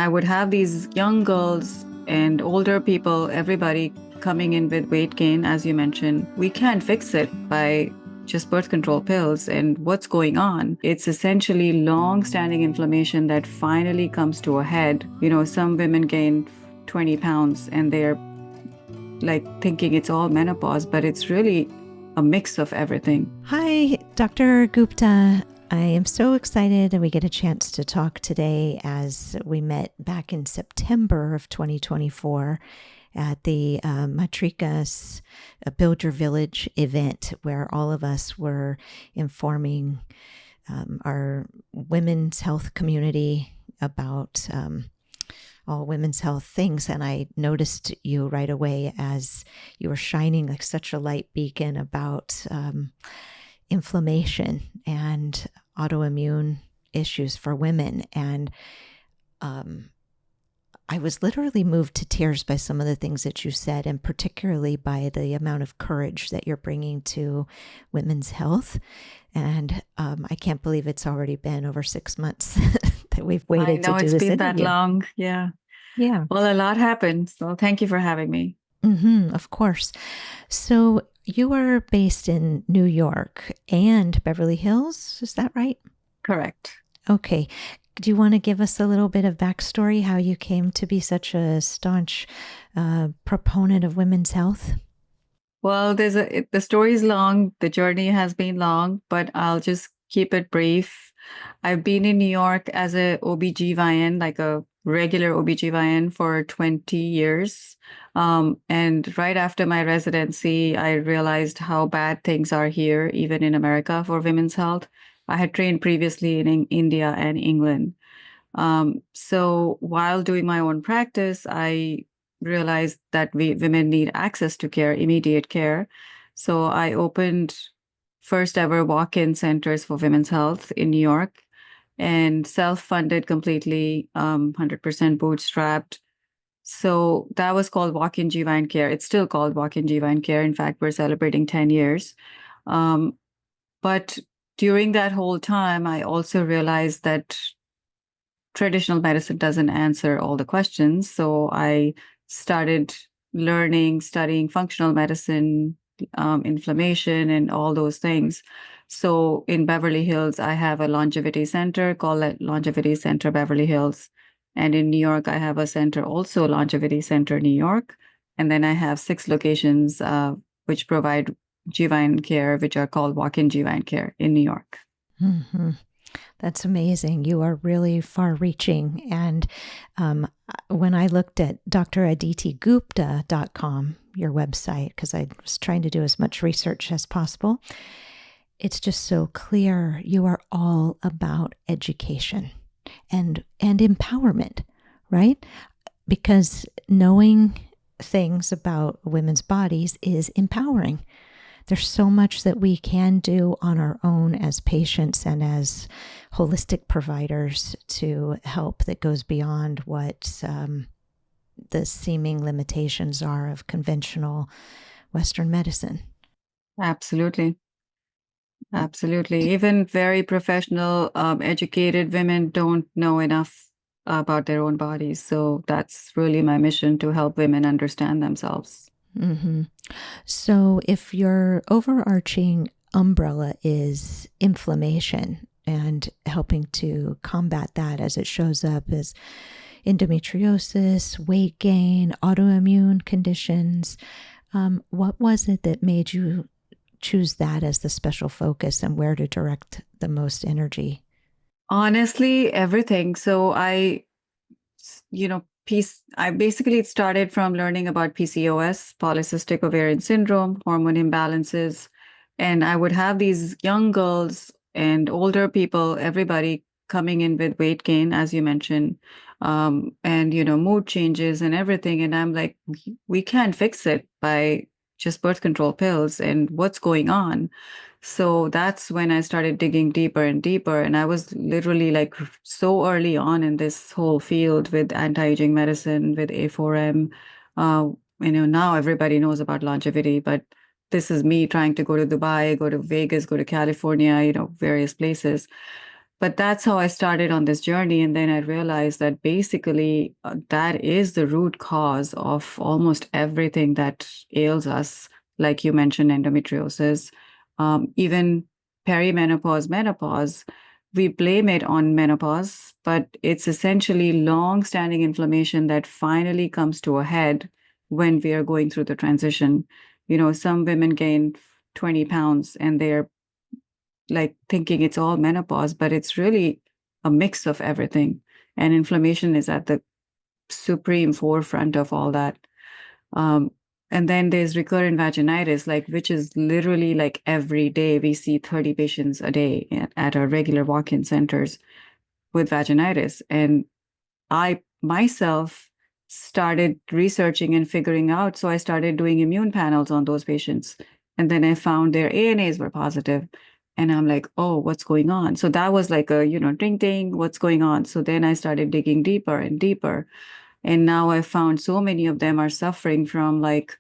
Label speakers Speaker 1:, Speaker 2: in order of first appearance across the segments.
Speaker 1: I would have these young girls and older people, everybody coming in with weight gain, as you mentioned. We can't fix it by just birth control pills. And what's going on? It's essentially long-standing inflammation that finally comes to a head. Some women gain 20 pounds and they're like thinking it's all menopause, but it's really a mix of everything.
Speaker 2: Hi, Dr. Gupta. I am so excited that we get a chance to talk today, as we met back in September of 2024 at the Matrikas Build Your Village event, where all of us were informing our women's health community about all women's health things. And I noticed you right away as you were shining like such a light beacon about inflammation and autoimmune issues for women. And I was literally moved to tears by some of the things that you said, and particularly by the amount of courage that you're bringing to women's health. And I can't believe it's already been over 6 months that we've waited to do this interview.
Speaker 1: It's been that long. Yeah.
Speaker 2: Yeah.
Speaker 1: Well, a lot happened. So thank you for having me.
Speaker 2: Of course. So you are based in New York and Beverly Hills. Is that right?
Speaker 1: Correct.
Speaker 2: Okay. Do you want to give us a little bit of backstory, how you came to be such a staunch proponent of women's health?
Speaker 1: Well, the story is long. The journey has been long, but I'll just keep it brief. I've been in New York as a OBGYN, like a regular OBGYN, for 20 years. And right after my residency, I realized how bad things are here, even in America, for women's health. I had trained previously in India and England. So while doing my own practice, I realized that women need access to care, immediate care. So I opened first ever walk-in centers for women's health in New York, and self-funded completely, 100% bootstrapped. So that was called Walk-in GYN Care. It's still called Walk-in GYN Care. In fact, we're celebrating 10 years. But during that whole time, I also realized that traditional medicine doesn't answer all the questions. So I started studying functional medicine, inflammation, and all those things. So in Beverly Hills, I have a longevity center called Longevity Center Beverly Hills. And in New York, I have a center, also Longevity Center New York. And then I have 6 locations which provide GYN care, which are called walk-in GYN care in New York.
Speaker 2: Mm-hmm. That's amazing. You are really far-reaching. And when I looked at dradeetigupta.com, your website, because I was trying to do as much research as possible, it's just so clear you are all about education and empowerment, right? Because knowing things about women's bodies is empowering. There's so much that we can do on our own as patients and as holistic providers to help that goes beyond what the seeming limitations are of conventional Western medicine.
Speaker 1: Absolutely. Absolutely. Even very professional, educated women don't know enough about their own bodies. So that's really my mission, to help women understand themselves.
Speaker 2: Mm-hmm. So if your overarching umbrella is inflammation and helping to combat that as it shows up as endometriosis, weight gain, autoimmune conditions, what was it that made you choose that as the special focus and where to direct the most energy?
Speaker 1: Honestly, everything. So I basically started from learning about PCOS, polycystic ovarian syndrome, hormone imbalances. And I would have these young girls and older people, everybody coming in with weight gain, as you mentioned, and, mood changes and everything. And I'm like, we can't fix it by just birth control pills. And what's going on? So that's when I started digging deeper and deeper. And I was literally like so early on in this whole field with anti-aging medicine, with A4M. Now everybody knows about longevity, but this is me trying to go to Dubai, go to Vegas, go to California, various places. but that's how I started on this journey. And then I realized that basically that is the root cause of almost everything that ails us. Like you mentioned, endometriosis, even perimenopause, menopause, we blame it on menopause, but it's essentially long-standing inflammation that finally comes to a head when we are going through the transition. Some women gain 20 pounds and they're like thinking it's all menopause, but it's really a mix of everything. And inflammation is at the supreme forefront of all that. Um, and then there's recurrent vaginitis, like which is literally like every day we see 30 patients a day at our regular walk-in centers with vaginitis. And I myself started researching and figuring out. So I started doing immune panels on those patients. And then I found their ANAs were positive. And I'm like, oh, what's going on? So that was like a, ding, ding, what's going on? So then I started digging deeper and deeper. And now I found so many of them are suffering from like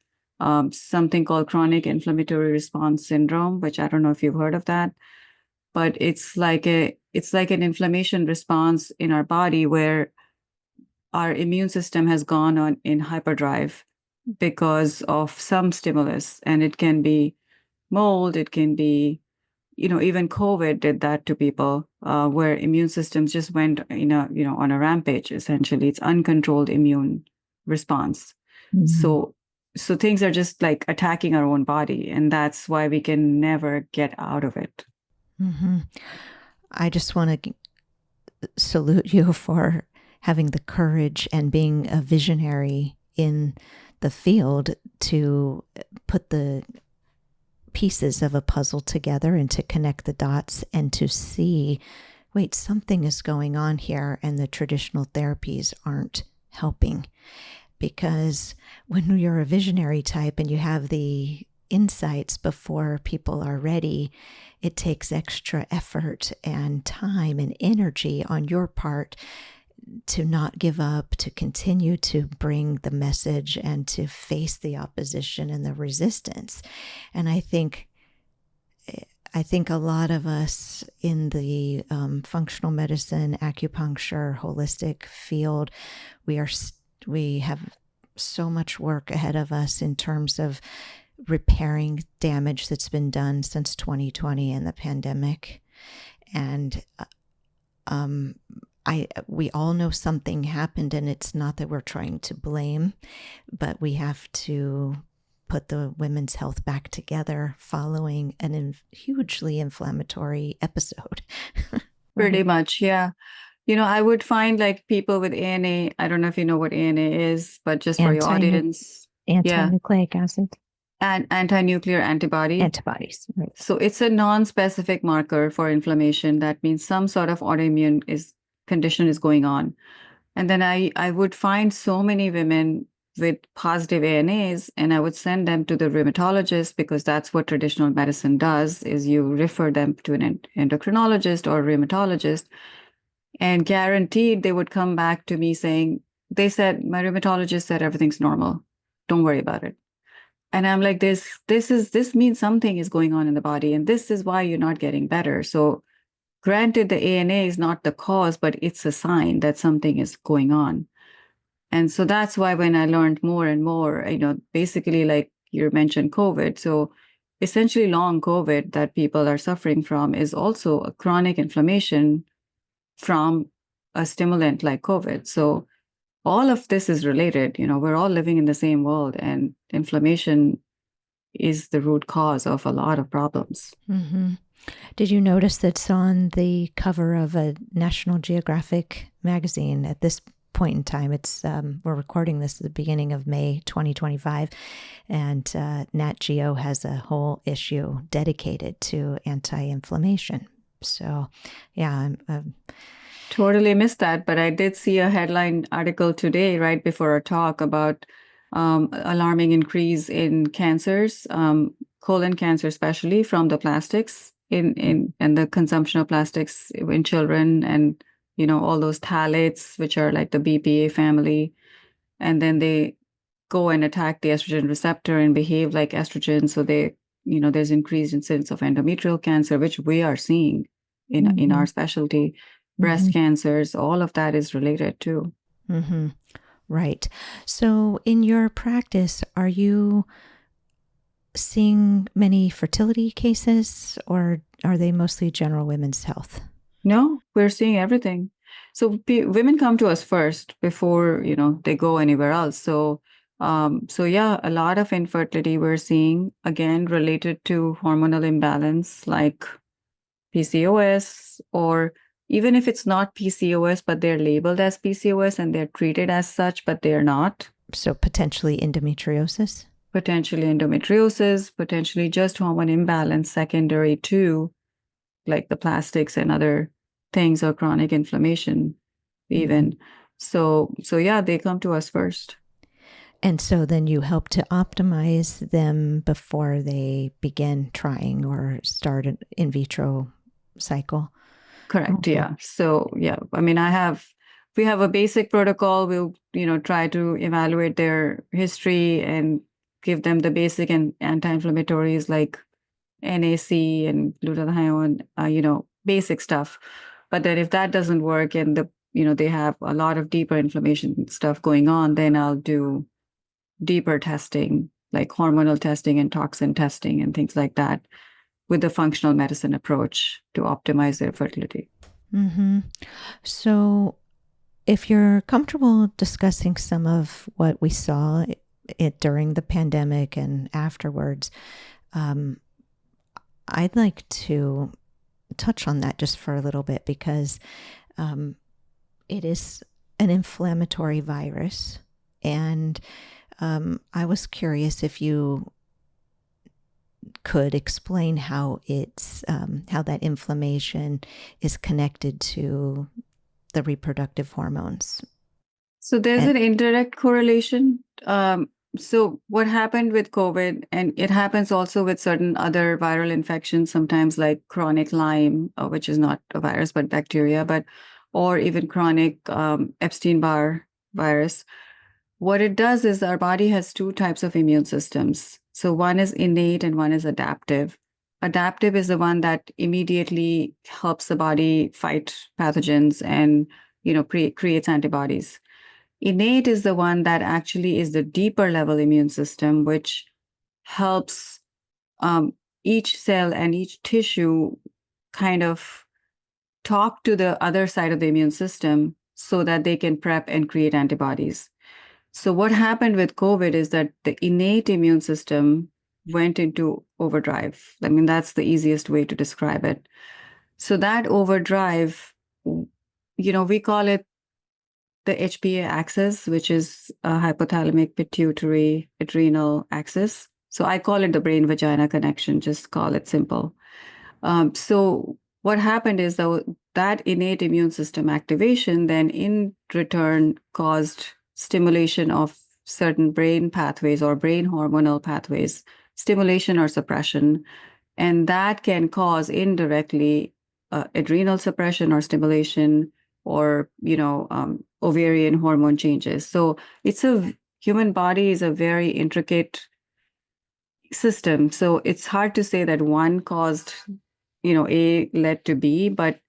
Speaker 1: something called chronic inflammatory response syndrome, which I don't know if you've heard of that, but it's like an inflammation response in our body where our immune system has gone on in hyperdrive because of some stimulus. And it can be mold, it can be, even COVID did that to people, where immune systems just went on a rampage. Essentially, it's uncontrolled immune response.
Speaker 2: Mhm.
Speaker 1: So things are just like attacking our own body, and that's why we can never get out of it.
Speaker 2: Mm-hmm. I just want to salute you for having the courage and being a visionary in the field to put the pieces of a puzzle together and to connect the dots and to see, wait, something is going on here and the traditional therapies aren't helping. Because when you're a visionary type and you have the insights before people are ready, it takes extra effort and time and energy on your part to not give up, to continue to bring the message and to face the opposition and the resistance. And I think a lot of us in the functional medicine, acupuncture, holistic field, we have so much work ahead of us in terms of repairing damage that's been done since 2020 and the pandemic. And we all know something happened, and it's not that we're trying to blame, but we have to put the women's health back together following an hugely inflammatory episode.
Speaker 1: Pretty
Speaker 2: Right?
Speaker 1: much, yeah. I would find like people with ANA, I don't know if you know what ANA is, but just for your audience, yeah,
Speaker 2: Anti-nucleic acid
Speaker 1: and anti-nuclear antibody.
Speaker 2: antibodies. Right.
Speaker 1: So it's a non-specific marker for inflammation. That means some sort of autoimmune condition is going on. And then I would find so many women with positive ANAs, and I would send them to the rheumatologist because that's what traditional medicine does, is you refer them to an endocrinologist or rheumatologist, and guaranteed they would come back to me saying, they said, my rheumatologist said everything's normal. Don't worry about it. And I'm like, this means something is going on in the body, and this is why you're not getting better. So granted, the ANA is not the cause, but it's a sign that something is going on. And so that's why when I learned more and more, basically like you mentioned COVID. So essentially long COVID that people are suffering from is also a chronic inflammation from a stimulant like COVID. So all of this is related. We're all living in the same world, and inflammation is the root cause of a lot of problems.
Speaker 2: Mm-hmm. Did you notice that's on the cover of a National Geographic magazine at this point in time? It's we're recording this at the beginning of May 2025, and Nat Geo has a whole issue dedicated to anti-inflammation. So, yeah, I'm
Speaker 1: Totally missed that, but I did see a headline article today, right before our talk, about alarming increase in cancers, colon cancer, especially from the plastics in and the consumption of plastics in children, and all those phthalates, which are like the BPA family, and then they go and attack the estrogen receptor and behave like estrogen, so there's increased incidence of endometrial cancer, which we are seeing. in our specialty. Breast cancers, all of that is related too.
Speaker 2: Right. So in your practice, are you seeing many fertility cases, or are they mostly general women's health?
Speaker 1: No, we're seeing everything. So women come to us first before, they go anywhere else. So yeah, a lot of infertility we're seeing, again, related to hormonal imbalance like PCOS, or even if it's not PCOS, but they're labeled as PCOS and they're treated as such, but they're not.
Speaker 2: So potentially endometriosis?
Speaker 1: Potentially endometriosis, potentially just hormone imbalance secondary to like the plastics and other things, or chronic inflammation even. So yeah, they come to us first.
Speaker 2: And so then you help to optimize them before they begin trying or start an in vitro cycle.
Speaker 1: Correct. Yeah. So yeah, I mean, we have a basic protocol. We'll, try to evaluate their history and give them the basic and anti-inflammatories like NAC and glutathione, basic stuff. But then if that doesn't work and they have a lot of deeper inflammation stuff going on, then I'll do deeper testing, like hormonal testing and toxin testing and things like that, with the functional medicine approach to optimize their fertility.
Speaker 2: So if you're comfortable discussing some of what we saw during the pandemic and afterwards, I'd like to touch on that just for a little bit, because it is an inflammatory virus. And I was curious if you could explain how how that inflammation is connected to the reproductive hormones.
Speaker 1: So there's an indirect correlation. So what happened with COVID, and it happens also with certain other viral infections, sometimes like chronic Lyme, which is not a virus but bacteria, or even chronic Epstein-Barr virus. What it does is our body has two types of immune systems. So one is innate and one is adaptive. Adaptive is the one that immediately helps the body fight pathogens and creates antibodies. Innate is the one that actually is the deeper level immune system, which helps each cell and each tissue kind of talk to the other side of the immune system so that they can prep and create antibodies. So what happened with COVID is that the innate immune system went into overdrive. I mean, that's the easiest way to describe it. So that overdrive, we call it the HPA axis, which is a hypothalamic pituitary adrenal axis. So I call it the brain vagina connection, just call it simple. So what happened is that innate immune system activation then in return caused stimulation of certain brain pathways or brain hormonal pathways, stimulation or suppression. And that can cause indirectly adrenal suppression or stimulation, or, ovarian hormone changes. So human body is a very intricate system. So it's hard to say that one caused, A led to B, but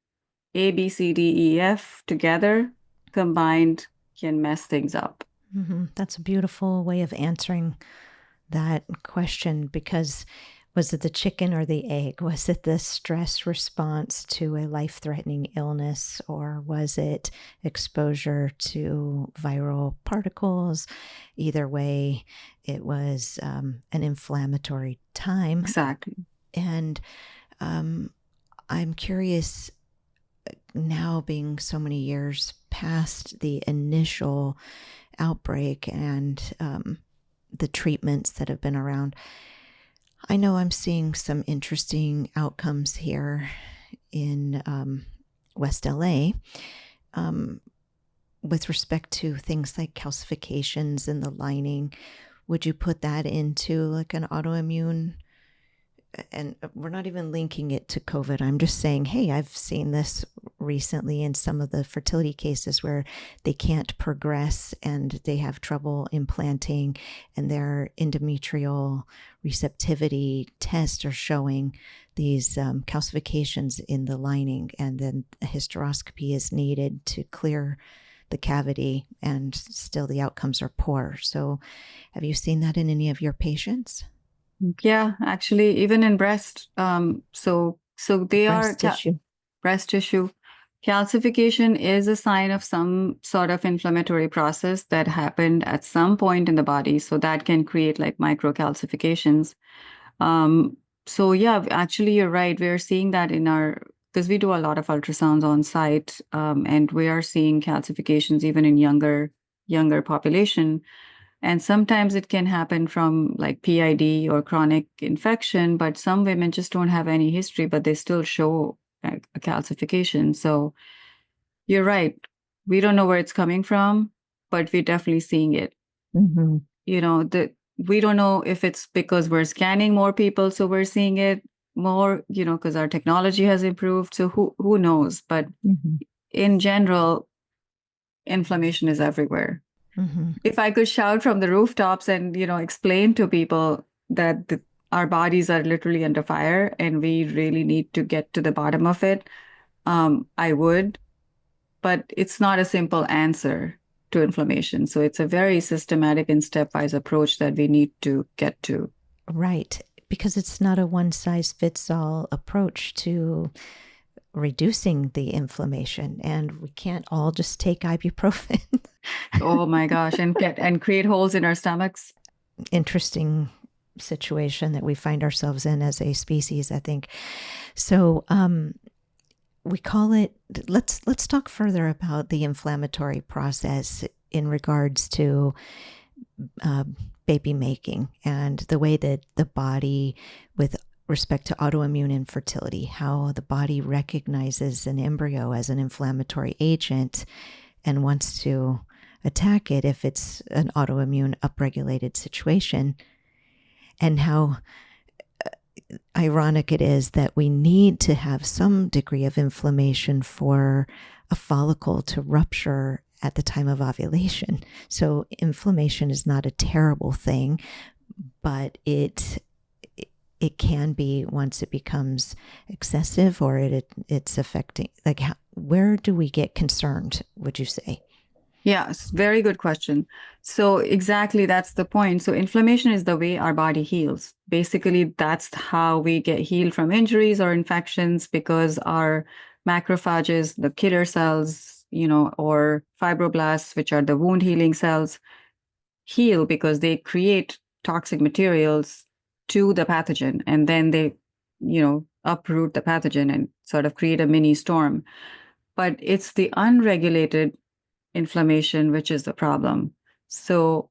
Speaker 1: A, B, C, D, E, F together combined can mess things up.
Speaker 2: That's a beautiful way of answering that question, because was it the chicken or the egg? Was it the stress response to a life-threatening illness, or was it exposure to viral particles? Either way, it was an inflammatory time.
Speaker 1: Exactly.
Speaker 2: And I'm curious, now being so many years past the initial outbreak and the treatments that have been around, I know I'm seeing some interesting outcomes here in West LA with respect to things like calcifications in the lining. Would you put that into like an autoimmune? And we're not even linking it to COVID. I'm just saying, hey, I've seen this recently in some of the fertility cases where they can't progress and they have trouble implanting, and their endometrial receptivity tests are showing these calcifications in the lining, and then a hysteroscopy is needed to clear the cavity, and still the outcomes are poor. So have you seen that in any of your patients?
Speaker 1: Yeah, actually, even in breast. So they are
Speaker 2: Breast tissue.
Speaker 1: breast tissue. Calcification is a sign of some sort of inflammatory process that happened at some point in the body. So that can create like microcalcifications. Um, so yeah, actually, you're right. We're seeing that in our, because we do a lot of ultrasounds on site, and we are seeing calcifications even in younger population. And sometimes it can happen from like PID or chronic infection, but some women just don't have any history, but they still show a calcification. So you're right. We don't know where it's coming from, but we're definitely seeing it.
Speaker 2: Mm-hmm.
Speaker 1: We don't know if it's because we're scanning more people, so we're seeing it more, because our technology has improved. So who knows? But
Speaker 2: Mm-hmm.
Speaker 1: in general, inflammation is everywhere.
Speaker 2: Mm-hmm.
Speaker 1: If I could shout from the rooftops and, explain to people that our bodies are literally under fire and we really need to get to the bottom of it, I would, but it's not a simple answer to inflammation. So it's a very systematic and stepwise approach that we need to get to.
Speaker 2: Right. Because it's not a one size fits all approach to reducing the inflammation, and we can't all just take ibuprofen.
Speaker 1: Oh my gosh, and create holes in our stomachs.
Speaker 2: Interesting situation that we find ourselves in as a species, I think. So we call it, let's talk further about the inflammatory process in regards to baby making and the way that the body, with respect to autoimmune infertility, how the body recognizes an embryo as an inflammatory agent and wants to attack it if it's an autoimmune upregulated situation, and how ironic it is that we need to have some degree of inflammation for a follicle to rupture at the time of ovulation. So inflammation is not a terrible thing, but it can be once it becomes excessive, or it's affecting, like, where do we get concerned, would you say?
Speaker 1: Yes, very good question. So exactly that's the point. So inflammation is the way our body heals. Basically, that's how we get healed from injuries or infections, because our macrophages, the killer cells, or fibroblasts, which are the wound healing cells, heal because they create toxic materials to the pathogen, and then they, uproot the pathogen and sort of create a mini storm. But it's the unregulated inflammation, which is the problem. So,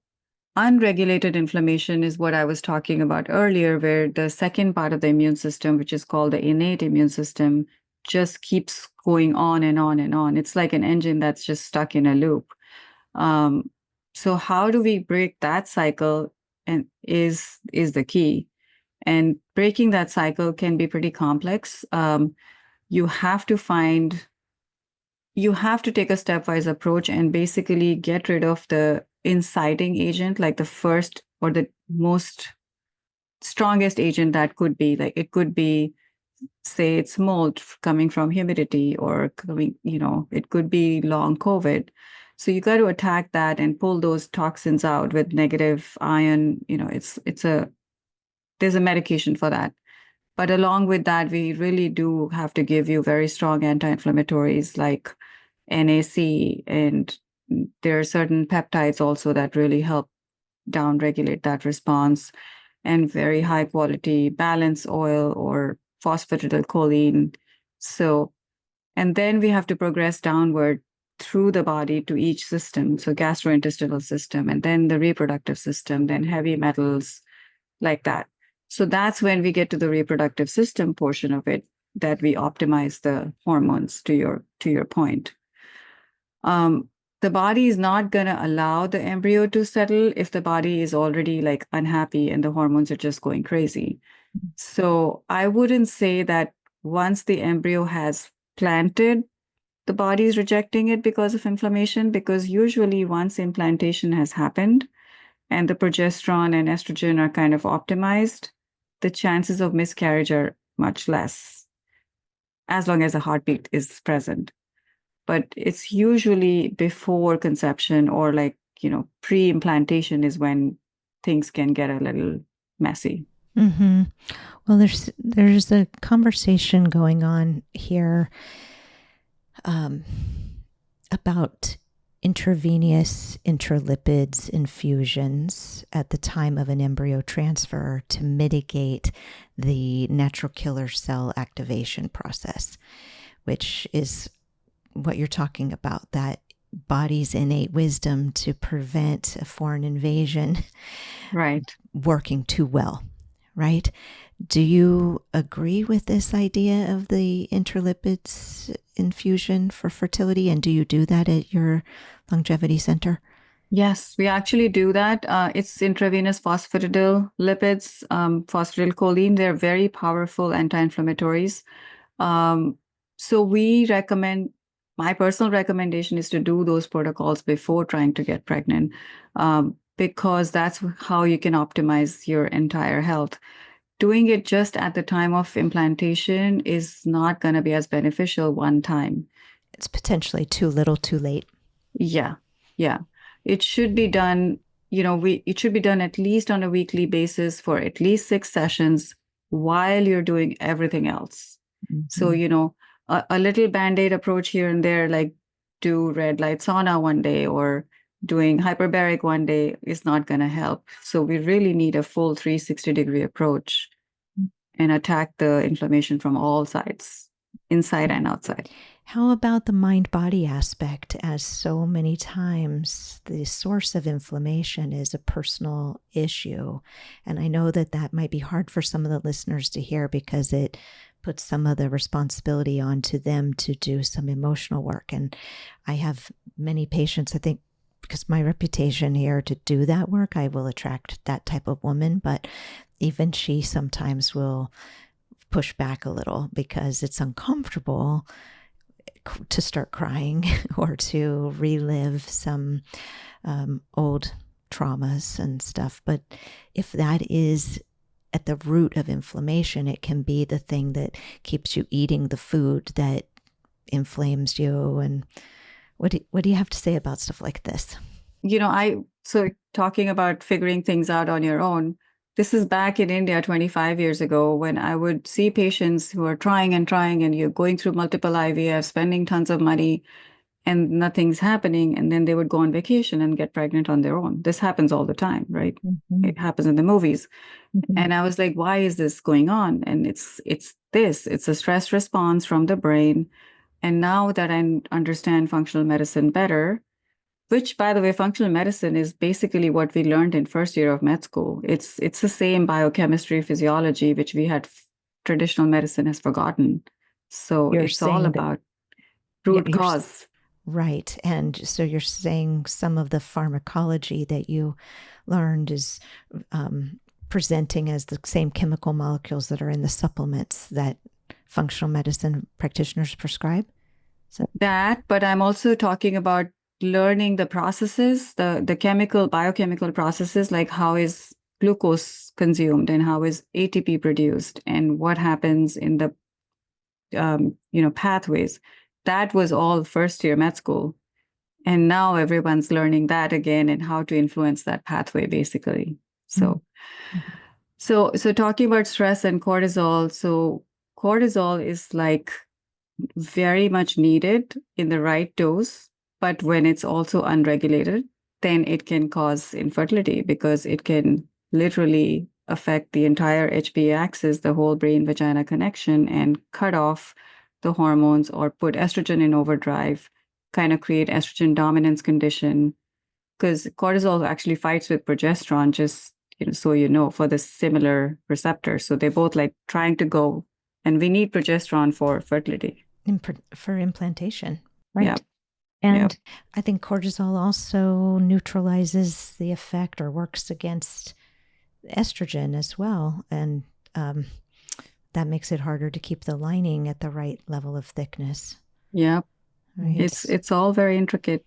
Speaker 1: unregulated inflammation is what I was talking about earlier, where the second part of the immune system, which is called the innate immune system, just keeps going on and on and on. It's like an engine that's just stuck in a loop. Um, so, how do we break that cycle? And is the key. And breaking that cycle can be pretty complex. You have to find you have to take a stepwise approach and basically get rid of the inciting agent, like the first or the most strongest agent that could be. Like it could be, say, it's mold coming from humidity, or coming, it could be long COVID. So you got to attack that and pull those toxins out with negative ion. There's a medication for that. But along with that, we really do have to give you very strong anti-inflammatories like NAC, and there are certain peptides also that really help downregulate that response, and very high quality balance oil or phosphatidylcholine. So, and then we have to progress downward through the body to each system. So gastrointestinal system, and then the reproductive system, then heavy metals, like that. So that's when we get to the reproductive system portion of it, that we optimize the hormones, to your point. The body is not going to allow the embryo to settle if the body is already like unhappy and the hormones are just going crazy. So I wouldn't say that once the embryo has planted, the body is rejecting it because of inflammation, because usually once implantation has happened and the progesterone and estrogen are kind of optimized, the chances of miscarriage are much less, as long as a heartbeat is present. But it's usually before conception or like, pre-implantation is when things can get a little messy.
Speaker 2: Mm-hmm. Well, there's a conversation going on here about intravenous intralipids infusions at the time of an embryo transfer to mitigate the natural killer cell activation process, which is what you're talking about, that body's innate wisdom to prevent a foreign invasion
Speaker 1: Right.
Speaker 2: working too well, right? Do you agree with this idea of the intralipids infusion for fertility? And do you do that at your longevity center?
Speaker 1: Yes, we actually do that. It's intravenous phosphatidyl lipids, phosphatidylcholine. They're very powerful anti-inflammatories. So we recommend, my personal recommendation is to do those protocols before trying to get pregnant, because that's how you can optimize your entire health. Doing it just at the time of implantation is not going to be as beneficial one time.
Speaker 2: It's potentially too little, too late.
Speaker 1: Yeah, yeah. It should be done, it should be done at least on a weekly basis for at least 6 sessions while you're doing everything else.
Speaker 2: Mm-hmm.
Speaker 1: So, a little Band-Aid approach here and there, like do red light sauna one day or doing hyperbaric one day is not going to help. So we really need a full 360-degree approach and attack the inflammation from all sides, inside and outside.
Speaker 2: How about the mind-body aspect? As so many times, the source of inflammation is a personal issue. And I know that that might be hard for some of the listeners to hear because it puts some of the responsibility onto them to do some emotional work. And I have many patients, I think, because my reputation here to do that work, I will attract that type of woman. But even she sometimes will push back a little because it's uncomfortable to start crying or to relive some old traumas and stuff. But if that is at the root of inflammation, it can be the thing that keeps you eating the food that inflames you. And what do you have to say about stuff like this?
Speaker 1: So talking about figuring things out on your own, this is back in India 25 years ago when I would see patients who are trying and you're going through multiple IVF, spending tons of money, and nothing's happening. And then they would go on vacation and get pregnant on their own. This happens all the time, right?
Speaker 2: Mm-hmm.
Speaker 1: It happens in the movies.
Speaker 2: Mm-hmm.
Speaker 1: And I was like, why is this going on? And it's a stress response from the brain. And now that I understand functional medicine better, which, by the way, functional medicine is basically what we learned in first year of med school. It's the same biochemistry, physiology, which we had traditional medicine has forgotten. So
Speaker 2: You're
Speaker 1: it's all about root cause.
Speaker 2: Right. And so you're saying some of the pharmacology that you learned is presenting as the same chemical molecules that are in the supplements that functional medicine practitioners prescribe?
Speaker 1: But I'm also talking about learning the processes, the biochemical processes, like how is glucose consumed and how is ATP produced and what happens in the pathways. That was all first year med school. And now everyone's learning that again and how to influence that pathway, basically. So, so talking about stress and cortisol. So cortisol is like very much needed in the right dose, but when it's also unregulated, then it can cause infertility because it can literally affect the entire HPA axis, the whole brain vagina connection, and cut off the hormones or put estrogen in overdrive, kind of create estrogen dominance condition. Because cortisol actually fights with progesterone, just so for the similar receptor. So they're both like trying to go, and we need progesterone for fertility.
Speaker 2: For implantation, right?
Speaker 1: Yeah.
Speaker 2: And I think cortisol also neutralizes the effect or works against estrogen as well. And that makes it harder to keep the lining at the right level of thickness.
Speaker 1: Yeah.
Speaker 2: Right?
Speaker 1: It's all very intricate.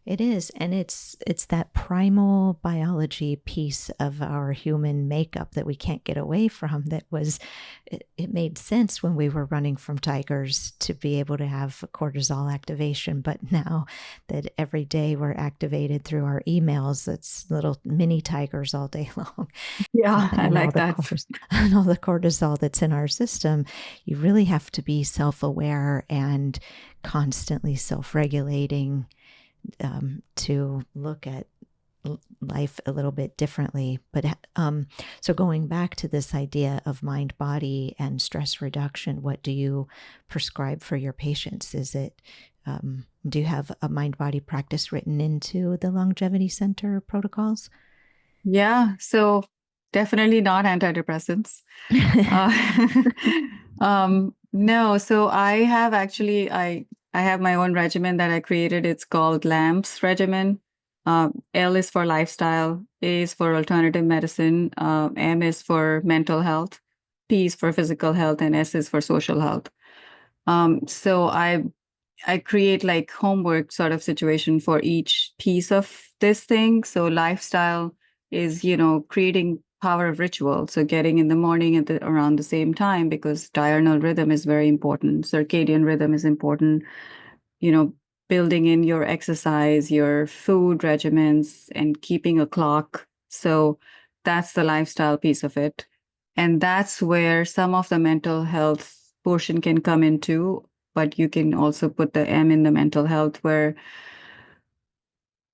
Speaker 2: It is, and it's that primal biology piece of our human makeup that we can't get away from. That was, it made sense when we were running from tigers to be able to have cortisol activation, but now that every day we're activated through our emails, that's little mini tigers all day long.
Speaker 1: Yeah, I
Speaker 2: And all
Speaker 1: like
Speaker 2: the
Speaker 1: that.
Speaker 2: and all the cortisol that's in our system, you really have to be self-aware and constantly self-regulating, to look at life a little bit differently. But so going back to this idea of mind, body, and stress reduction, what do you prescribe for your patients? Is it, do you have a mind body practice written into the Longevity Center protocols?
Speaker 1: Yeah, so definitely not antidepressants. No, so I have actually I have my own regimen that I created. It's called LAMPS regimen. L is for lifestyle, A is for alternative medicine, M is for mental health, P is for physical health, and S is for social health. So I create like homework sort of situation for each piece of this thing. So lifestyle is, creating power of ritual. So getting in the morning at around the same time, because diurnal rhythm is very important. Circadian rhythm is important. You know, building in your exercise, your food regimens, and keeping a clock. So that's the lifestyle piece of it. And that's where some of the mental health portion can come into, but you can also put the M in the mental health, where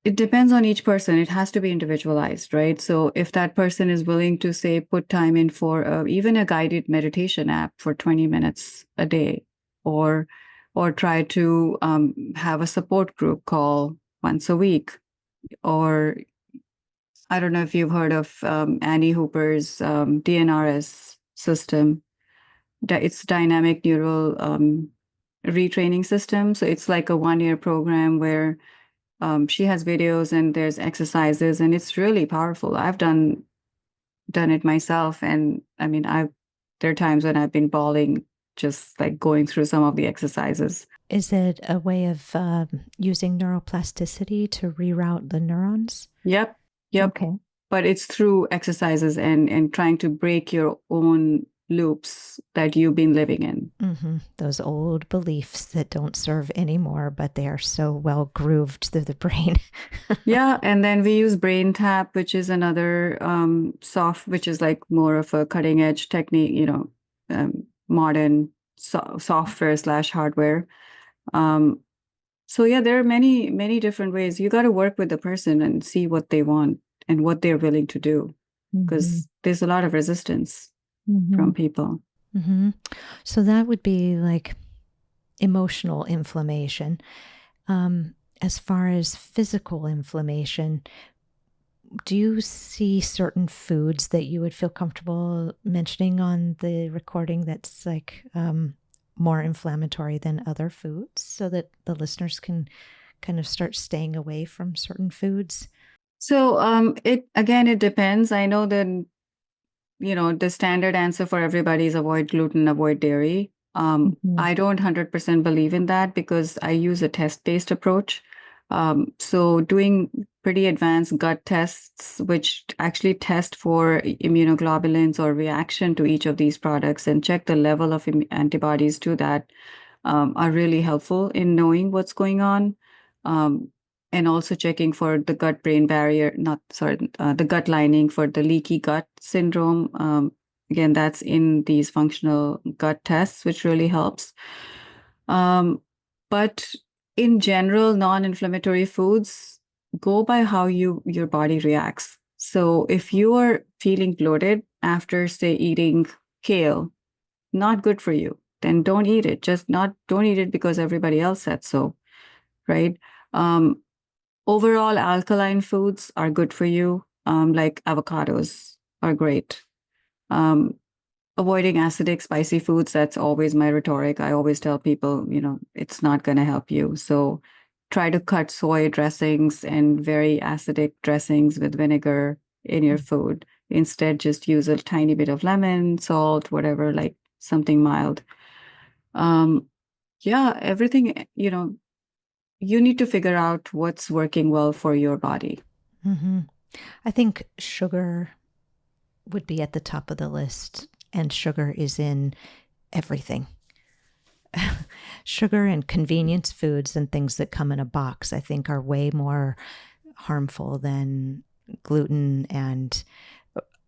Speaker 1: it depends on each person. It has to be individualized, right? So if that person is willing to, say, put time in for even a guided meditation app for 20 minutes a day, or try to have a support group call once a week, or I don't know if you've heard of Annie Hooper's DNRS system. It's dynamic neural retraining system. So it's like a 1-year program where she has videos and there's exercises, and it's really powerful. I've done it myself, and I mean, there are times when I've been bawling just like going through some of the exercises.
Speaker 2: Is it a way of using neuroplasticity to reroute the neurons?
Speaker 1: Yep, yep.
Speaker 2: Okay.
Speaker 1: But it's through exercises and trying to break your own loops that you've been living in.
Speaker 2: Mm-hmm. Those old beliefs that don't serve anymore, but they are so well grooved through the brain.
Speaker 1: Yeah, and then we use Brain Tap, which is another which is like more of a cutting edge technique, modern software slash hardware. So yeah, there are many, many different ways. You got to work with the person and see what they want and what they're willing to do, because there's a lot of resistance from people.
Speaker 2: Mm-hmm. So that would be like emotional inflammation. As far as physical inflammation, do you see certain foods that you would feel comfortable mentioning on the recording that's like more inflammatory than other foods, so that the listeners can kind of start staying away from certain foods?
Speaker 1: So it depends. I know that the standard answer for everybody is avoid gluten, avoid dairy. I don't 100% believe in that, because I use a test-based approach. So doing pretty advanced gut tests, which actually test for immunoglobulins or reaction to each of these products and check the level of antibodies to that, are really helpful in knowing what's going on. And also checking for the gut-brain barrier, the gut lining for the leaky gut syndrome. Again, that's in these functional gut tests, which really helps. But in general, non-inflammatory foods go by how your body reacts. So if you are feeling bloated after, say, eating kale, not good for you, then don't eat it. Don't eat it because everybody else said so, right? Overall, alkaline foods are good for you, like avocados are great. Avoiding acidic, spicy foods, that's always my rhetoric. I always tell people, it's not going to help you. So try to cut soy dressings and very acidic dressings with vinegar in your food. Instead, just use a tiny bit of lemon, salt, whatever, like something mild. Yeah, everything, you need to figure out what's working well for your body.
Speaker 2: Mm-hmm. I think sugar would be at the top of the list, and sugar is in everything. Sugar and convenience foods and things that come in a box, I think, are way more harmful than gluten and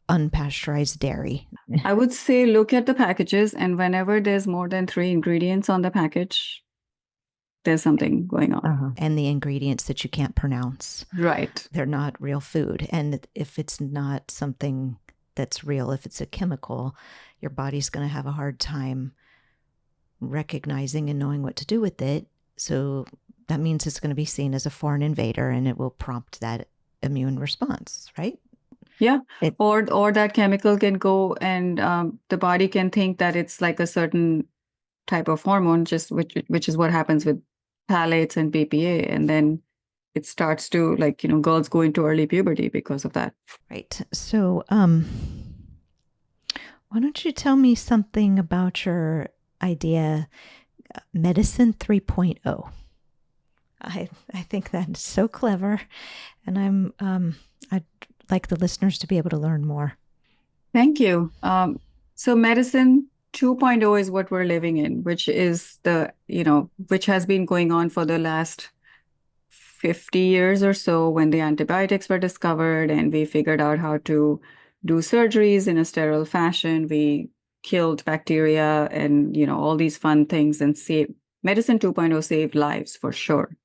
Speaker 2: unpasteurized dairy.
Speaker 1: I would say look at the packages, and whenever there's more than 3 ingredients on the package, there's something going on.
Speaker 2: And the ingredients that you can't pronounce.
Speaker 1: Right.
Speaker 2: They're not real food. And if it's not something that's real, if it's a chemical, your body's going to have a hard time recognizing and knowing what to do with it. So that means it's going to be seen as a foreign invader, and it will prompt that immune response, right?
Speaker 1: Yeah. Or that chemical can go and the body can think that it's like a certain type of hormone, just which is what happens with phthalates and BPA. And then it starts to, like, girls go into early puberty because of that.
Speaker 2: Right. So why don't you tell me something about your idea, Medicine 3.0? I think that's so clever, and I'd like the listeners to be able to learn more.
Speaker 1: Thank you. So Medicine 2.0 is what we're living in, which is which has been going on for the last 50 years or so, when the antibiotics were discovered and we figured out how to do surgeries in a sterile fashion. We killed bacteria and, all these fun things, and Medicine 2.0 saved lives for sure.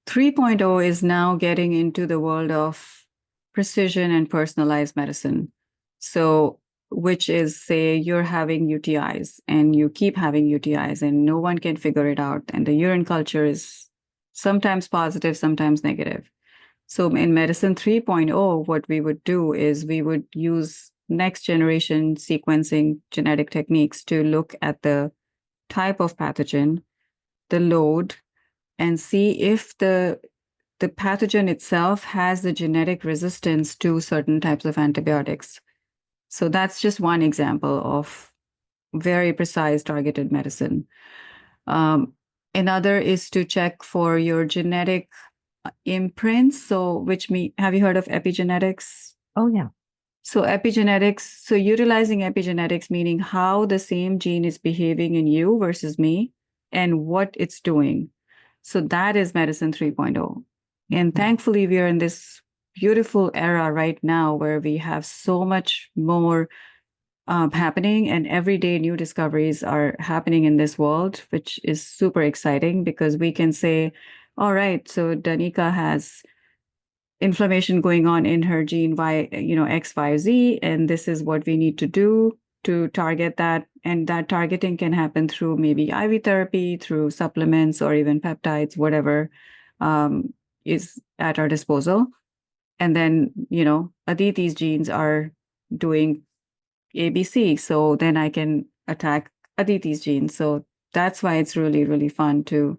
Speaker 1: 3.0 is now getting into the world of precision and personalized medicine. So, which is, say, you're having UTIs and you keep having UTIs and no one can figure it out. And the urine culture is sometimes positive, sometimes negative. So in Medicine 3.0, what we would do is we would use next generation sequencing genetic techniques to look at the type of pathogen, the load, and see if the pathogen itself has the genetic resistance to certain types of antibiotics. So that's just one example of very precise targeted medicine. Another is to check for your genetic imprints. So have you heard of epigenetics?
Speaker 2: Oh, yeah.
Speaker 1: So utilizing epigenetics, meaning how the same gene is behaving in you versus me and what it's doing. So that is Medicine 3.0. And thankfully, we are in this beautiful era right now where we have so much more happening, and every day new discoveries are happening in this world, which is super exciting because we can say, all right, so Danica has inflammation going on in her gene XYZ, and this is what we need to do to target that. And that targeting can happen through maybe IV therapy, through supplements, or even peptides, whatever is at our disposal. And then, Adeeti's genes are doing ABC, so then I can attack Adeeti's genes. So that's why it's really, really fun to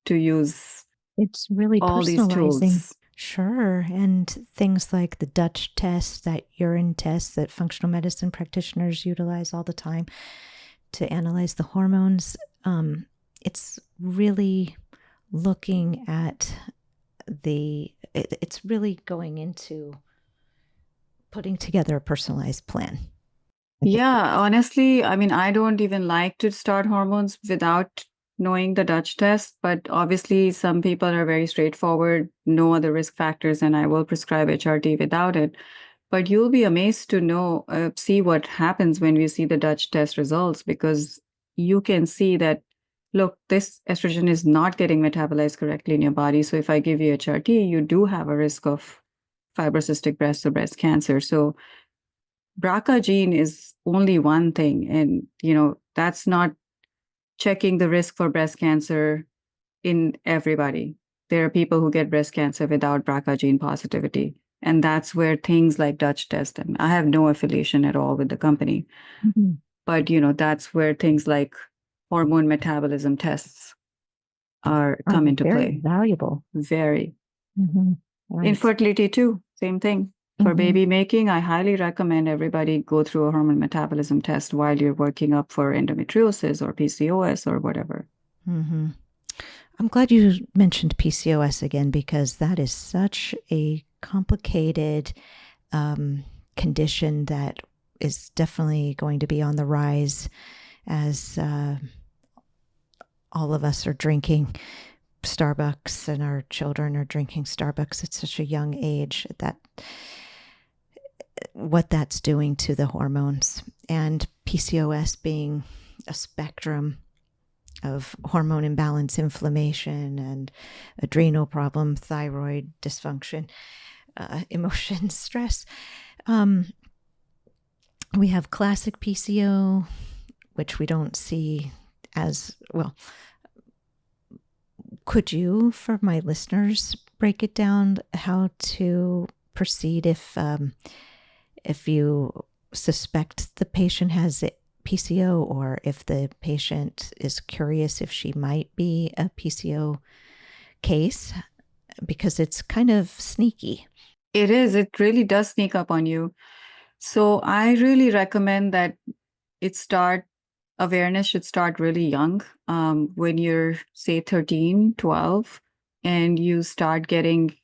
Speaker 1: use.
Speaker 2: It's really
Speaker 1: all these tools.
Speaker 2: Sure. And things like the Dutch test, that urine test that functional medicine practitioners utilize all the time to analyze the hormones. It's really looking at it's really going into putting together a personalized plan.
Speaker 1: Yeah, honestly, I mean, I don't even like to start hormones without knowing the Dutch test, but obviously some people are very straightforward, no other risk factors, and I will prescribe HRT without it. But you'll be amazed to see what happens when we see the Dutch test results, because you can see that, look, this estrogen is not getting metabolized correctly in your body. So if I give you HRT, you do have a risk of fibrocystic breast or breast cancer. So BRCA gene is only one thing. And, that's not checking the risk for breast cancer in everybody. There are people who get breast cancer without BRCA gene positivity. And that's where things like Dutch test, and I have no affiliation at all with the company, but, that's where things like hormone metabolism tests come into play.
Speaker 2: Valuable.
Speaker 1: Very.
Speaker 2: Right.
Speaker 1: Infertility too, same thing. For baby making, I highly recommend everybody go through a hormone metabolism test while you're working up for endometriosis or PCOS or whatever.
Speaker 2: I'm glad you mentioned PCOS again, because that is such a complicated condition that is definitely going to be on the rise as all of us are drinking Starbucks and our children are drinking Starbucks at such a young age, that what that's doing to the hormones. And PCOS being a spectrum of hormone imbalance, inflammation, and adrenal problem, thyroid dysfunction, emotion, stress. We have classic PCO, which we don't see as well. Could you, for my listeners, break it down how to proceed if you suspect the patient has PCO, or if the patient is curious if she might be a PCO case, because it's kind of sneaky.
Speaker 1: It is. It really does sneak up on you. So I really recommend that awareness should start really young, when you're, say, 13, 12, and you start getting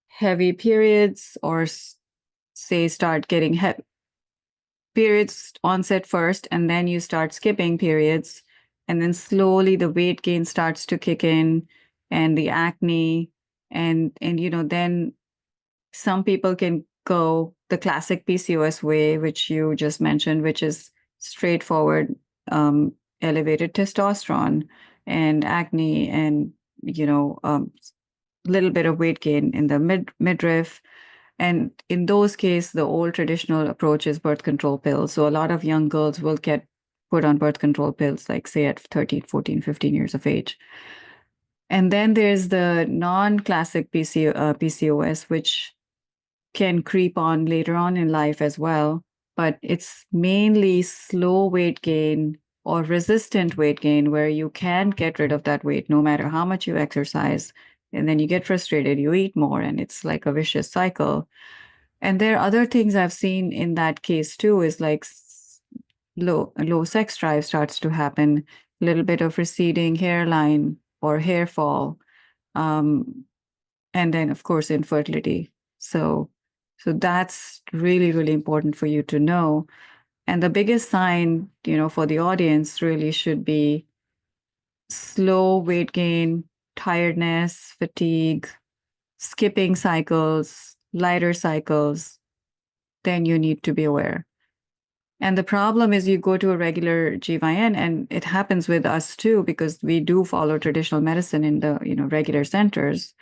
Speaker 1: heavy periods, or say start getting periods onset first, and then you start skipping periods, and then slowly the weight gain starts to kick in, and the acne, and then some people can go the classic PCOS way, which you just mentioned, which is straightforward, elevated testosterone and acne, and little bit of weight gain in the midriff. And in those cases, the old traditional approach is birth control pills. So a lot of young girls will get put on birth control pills, like say at 13, 14, 15 years of age. And then there's the non-classic PCOS, which can creep on later on in life as well. But it's mainly slow weight gain or resistant weight gain, where you can't get rid of that weight no matter how much you exercise. And then you get frustrated, you eat more, and it's like a vicious cycle. And there are other things I've seen in that case too, is like low sex drive starts to happen, a little bit of receding hairline or hair fall, and then of course infertility. So that's really, really important for you to know. And the biggest sign, for the audience really should be slow weight gain, tiredness, fatigue, skipping cycles, lighter cycles. Then you need to be aware. And the problem is, you go to a regular GYN, and it happens with us too, because we do follow traditional medicine in the regular centers.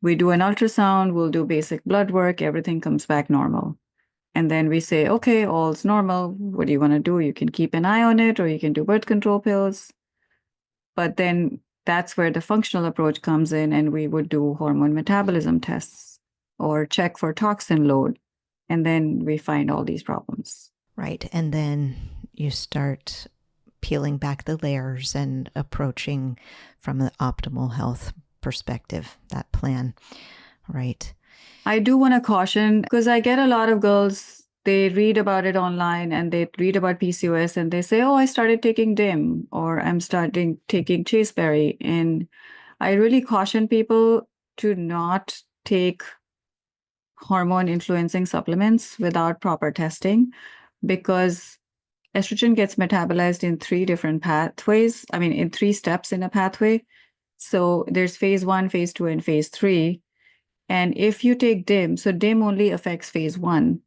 Speaker 1: We do an ultrasound, we'll do basic blood work, everything comes back normal. And then we say, okay, all's normal. What do you want to do? You can keep an eye on it, or you can do birth control pills. But then that's where the functional approach comes in, and we would do hormone metabolism tests or check for toxin load. And then we find all these problems.
Speaker 2: Right. And then you start peeling back the layers and approaching from an optimal health perspective, that plan. Right.
Speaker 1: I do want to caution, because I get a lot of girls, they read about it online, and they read about PCOS, and they say, oh, I started taking DIM, or I'm starting taking chasteberry. And I really caution people to not take hormone influencing supplements without proper testing, because estrogen gets metabolized in 3 different pathways. I mean, in 3 steps in a pathway. So there's phase 1, phase 2, and phase 3. And if you take DIM, so DIM only affects phase 1.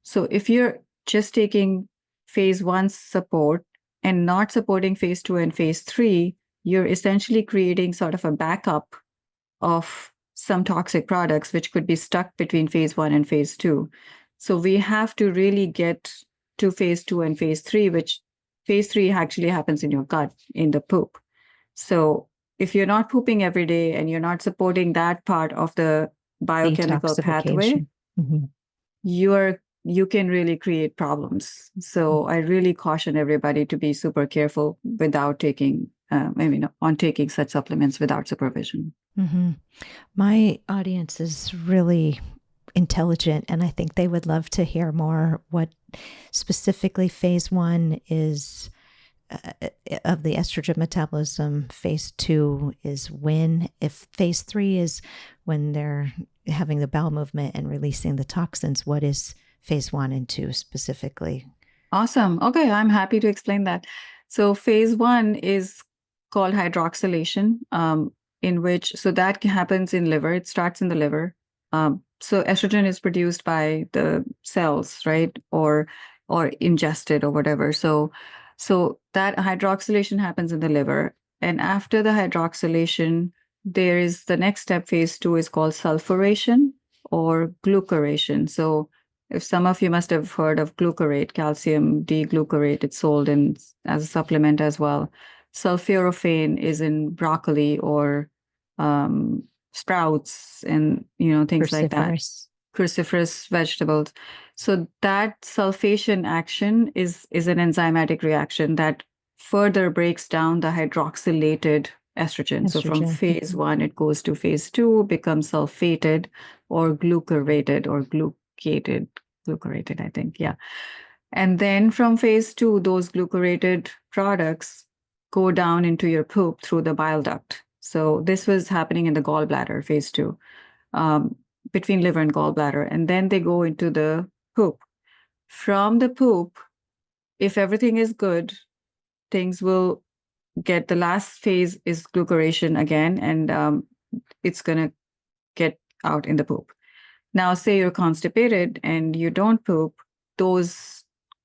Speaker 1: So if you're just taking phase 1 support and not supporting phase 2 and phase 3, you're essentially creating sort of a backup of some toxic products, which could be stuck between phase 1 and phase 2. So we have to really get to phase 2 and phase 3, which phase 3 actually happens in your gut, in the poop. So if you're not pooping every day and you're not supporting that part of the biochemical pathway, you can really create problems. So I really caution everybody to be super careful without taking, on taking such supplements without supervision.
Speaker 2: Mm-hmm. My audience is really intelligent, and I think they would love to hear more what specifically phase 1 is of the estrogen metabolism, phase 2 is when? If phase 3 is when they're having the bowel movement and releasing the toxins, what is phase 1 and 2 specifically?
Speaker 1: Awesome. Okay, I'm happy to explain that. So phase 1 is called hydroxylation, so that happens in liver. It starts in the liver. So estrogen is produced by the cells, right? Or ingested or whatever. So that hydroxylation happens in the liver. And after the hydroxylation, there is the next step, phase 2, is called sulfuration or glucuration. So if some of you must have heard of glucarate, calcium D-glucarate, it's sold as a supplement as well. Sulforaphane is in broccoli or sprouts and things like that. Cruciferous vegetables. So that sulfation action is an enzymatic reaction that further breaks down the hydroxylated estrogen. So from phase 1, it goes to phase 2, becomes sulfated or glucurated or glucurated, I think. Yeah. And then from phase 2, those glucurated products go down into your poop through the bile duct. So this was happening in the gallbladder, phase 2, between liver and gallbladder. And then they go into the poop. From the poop, if everything is good, things will get, the last phase is glucuration again, and it's going to get out in the poop. Now, say you're constipated and you don't poop, those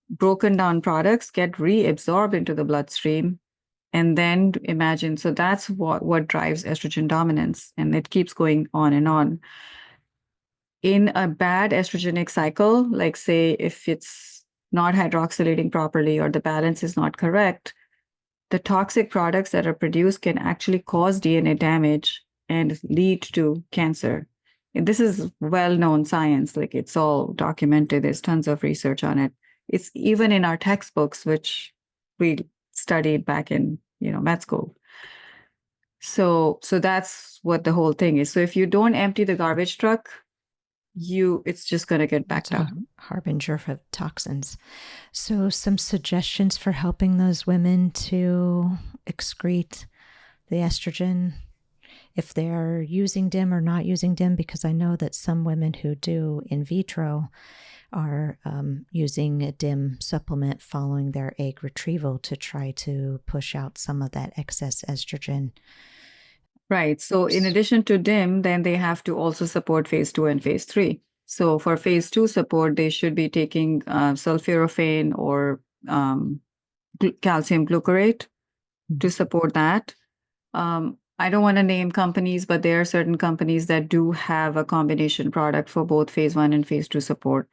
Speaker 1: broken down products get reabsorbed into the bloodstream. And then imagine, so that's what drives estrogen dominance. And it keeps going on and on. In a bad estrogenic cycle, like say if it's not hydroxylating properly or the balance is not correct, the toxic products that are produced can actually cause DNA damage and lead to cancer. And this is well-known science, like it's all documented. There's tons of research on it. It's even in our textbooks, which we studied back in, med school. So that's what the whole thing is. So if you don't empty the garbage truck, it's just going to get backed up.
Speaker 2: Harbinger of toxins. So some suggestions for helping those women to excrete the estrogen, if they're using DIM or not using DIM, because I know that some women who do in vitro are using a DIM supplement following their egg retrieval to try to push out some of that excess estrogen.
Speaker 1: Right. So in addition to DIM, then they have to also support phase 2 and phase 3. So for phase 2 support, they should be taking sulforaphane or calcium glucarate to support that. I don't want to name companies, but there are certain companies that do have a combination product for both phase 1 and phase 2 support.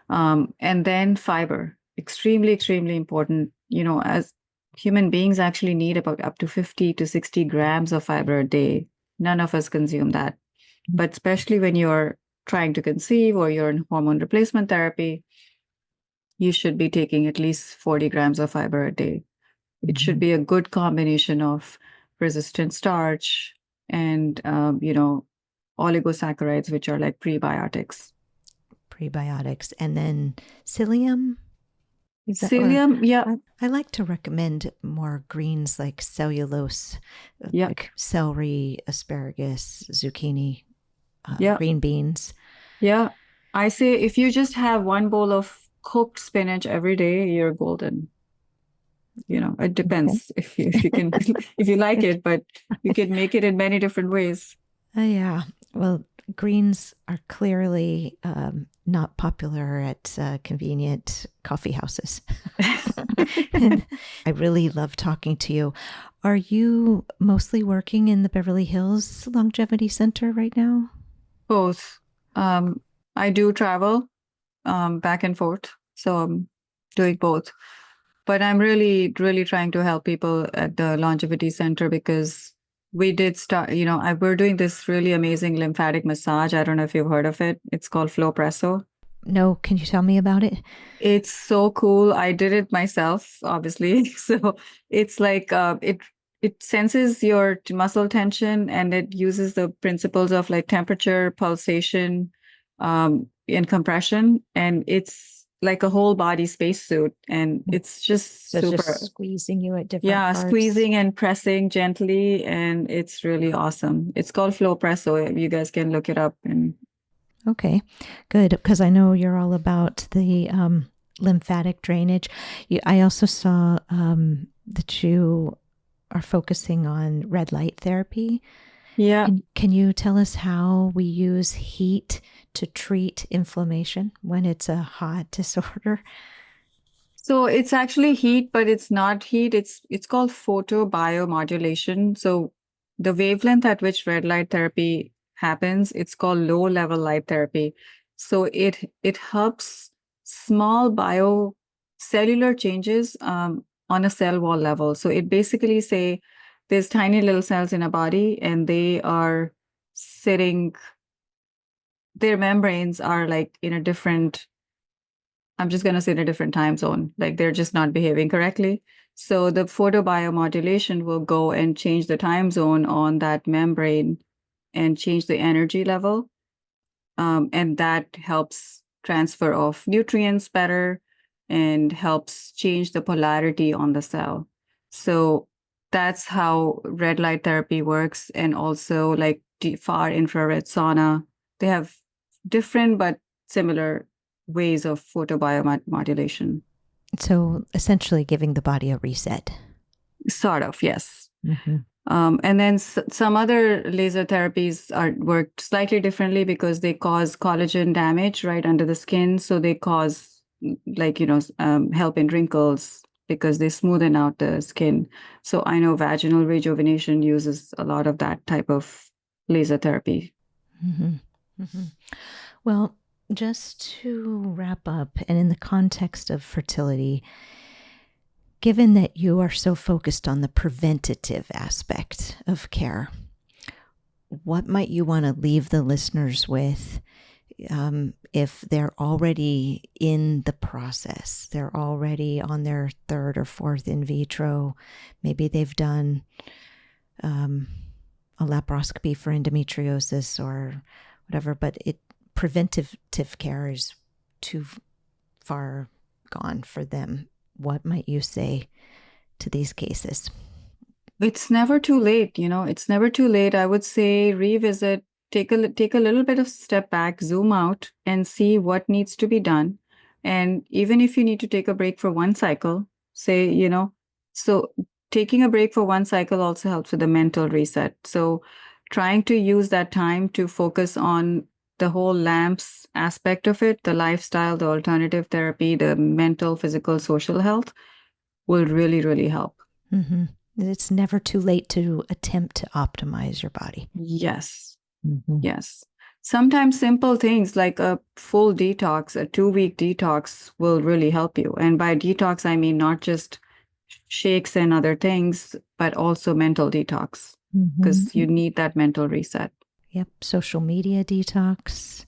Speaker 1: And then fiber, extremely, extremely important. As human beings actually need about up to 50 to 60 grams of fiber a day. None of us consume that. But especially when you're trying to conceive or you're in hormone replacement therapy, you should be taking at least 40 grams of fiber a day. It should be a good combination of resistant starch and, oligosaccharides, which are like prebiotics.
Speaker 2: And then psyllium?
Speaker 1: Psyllium, yeah.
Speaker 2: I like to recommend more greens like cellulose, like celery, asparagus, zucchini, green beans.
Speaker 1: Yeah. I say if you just have one bowl of cooked spinach every day, you're golden. It depends if you can, if you like it, but you can make it in many different ways.
Speaker 2: Yeah. Well, greens are clearly not popular at convenient coffee houses. I really love talking to you. Are you mostly working in the Beverly Hills Longevity Center right now?
Speaker 1: Both. I do travel back and forth, so I'm doing both. But I'm really, really trying to help people at the Longevity Center because we did start, we're doing this really amazing lymphatic massage. I don't know if you've heard of it. It's called Flow Presso.
Speaker 2: No, can you tell me about it?
Speaker 1: It's so cool. I did it myself, obviously. So it's like it senses your muscle tension and it uses the principles of like temperature, pulsation, and compression. And it's like a whole body spacesuit, and it's just
Speaker 2: So it's
Speaker 1: super.
Speaker 2: just squeezing you at different
Speaker 1: Yeah,
Speaker 2: parts.
Speaker 1: squeezing and pressing gently, and it's really awesome. It's called Flow Presso. You guys can look it up. And
Speaker 2: Okay, good. Because I know you're all about the lymphatic drainage. I also saw that you are focusing on red light therapy.
Speaker 1: yeah,
Speaker 2: Can you tell us how we use heat to treat inflammation when it's a hot disorder?
Speaker 1: so it's actually heat, but it's not heat. It's called photobiomodulation. So the wavelength at which red light therapy happens, it's called low level light therapy. So it helps small biocellular changes on a cell wall level. So it basically say there's tiny little cells in a body, and they are sitting, their membranes are like in a different, I'm just going to say in a different time zone, like they're just not behaving correctly. So the photobiomodulation will go and change the time zone on that membrane and change the energy level. And that helps transfer of nutrients better and helps change the polarity on the cell. So that's how red light therapy works. And also like far infrared sauna, they have different but similar ways of photobiomodulation.
Speaker 2: So essentially giving the body a reset.
Speaker 1: Sort of, yes.
Speaker 2: Mm-hmm.
Speaker 1: And then some other laser therapies are work slightly differently because they cause collagen damage right under the skin. So they cause like, help in wrinkles because they smoothen out the skin. So I know vaginal rejuvenation uses a lot of that type of laser therapy.
Speaker 2: Mm-hmm. Mm-hmm. Well, just to wrap up, and in the context of fertility, given that you are so focused on the preventative aspect of care, what might you want to leave the listeners with if they're already in the process? They're already on their third or fourth in vitro. Maybe they've done a laparoscopy for endometriosis or whatever, but preventative care is too far gone for them. What might you say to these cases?
Speaker 1: It's never too late, it's never too late. I would say revisit, take a little bit of step back, zoom out and see what needs to be done. And even if you need to take a break for one cycle, say, so taking a break for one cycle also helps with the mental reset. So trying to use that time to focus on the whole lamps aspect of it, the lifestyle, the alternative therapy, the mental, physical, social health will really, really help.
Speaker 2: Mm-hmm. It's never too late to attempt to optimize your body.
Speaker 1: Yes.
Speaker 2: Mm-hmm.
Speaker 1: Yes. Sometimes simple things like a full detox, a 2-week detox will really help you. And by detox, I mean not just shakes and other things, but also mental detox because you need that mental reset.
Speaker 2: Yep. Social media detox.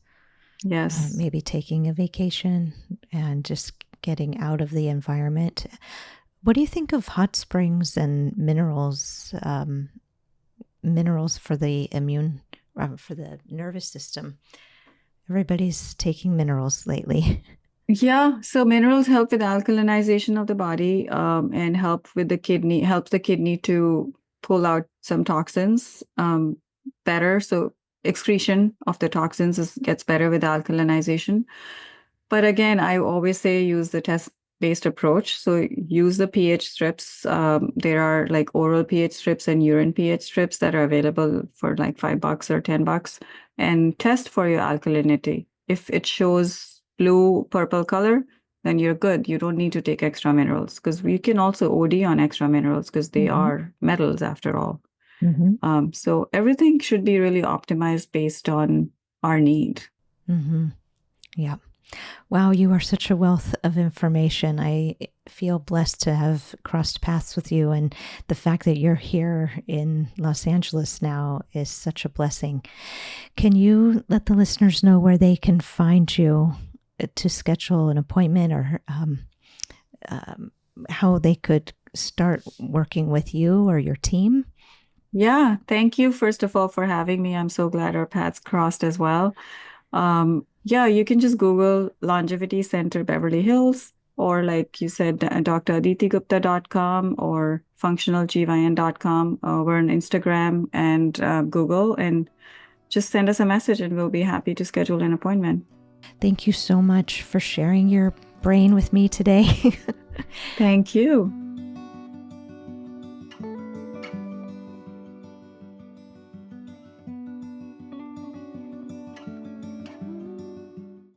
Speaker 1: Yes.
Speaker 2: Maybe taking a vacation and just getting out of the environment. What do you think of hot springs and minerals? Minerals for the for the nervous system. Everybody's taking minerals lately.
Speaker 1: Yeah, so minerals help with alkalinization of the body and help with helps the kidney to pull out some toxins better. So excretion of the toxins gets better with alkalinization. But again, I always say use the test-based approach. So use the pH strips. There are like oral pH strips and urine pH strips that are available for like $5 or $10, and test for your alkalinity. If it shows blue, purple color, then you're good. You don't need to take extra minerals because we can also OD on extra minerals because they are metals after all. So everything should be really optimized based on our need.
Speaker 2: Yeah. Wow, you are such a wealth of information. I feel blessed to have crossed paths with you, and the fact that you're here in Los Angeles now is such a blessing. Can you let the listeners know where they can find you to schedule an appointment, or how they could start working with you or your team?
Speaker 1: Yeah, thank you, first of all, for having me. I'm so glad our paths crossed as well. Yeah, you can just Google Longevity Center Beverly Hills, or like you said, dradeetigupta.com or functionalgyn.com. We're on Instagram and Google, and just send us a message and we'll be happy to schedule an appointment.
Speaker 2: Thank you so much for sharing your brain with me today.
Speaker 1: Thank you.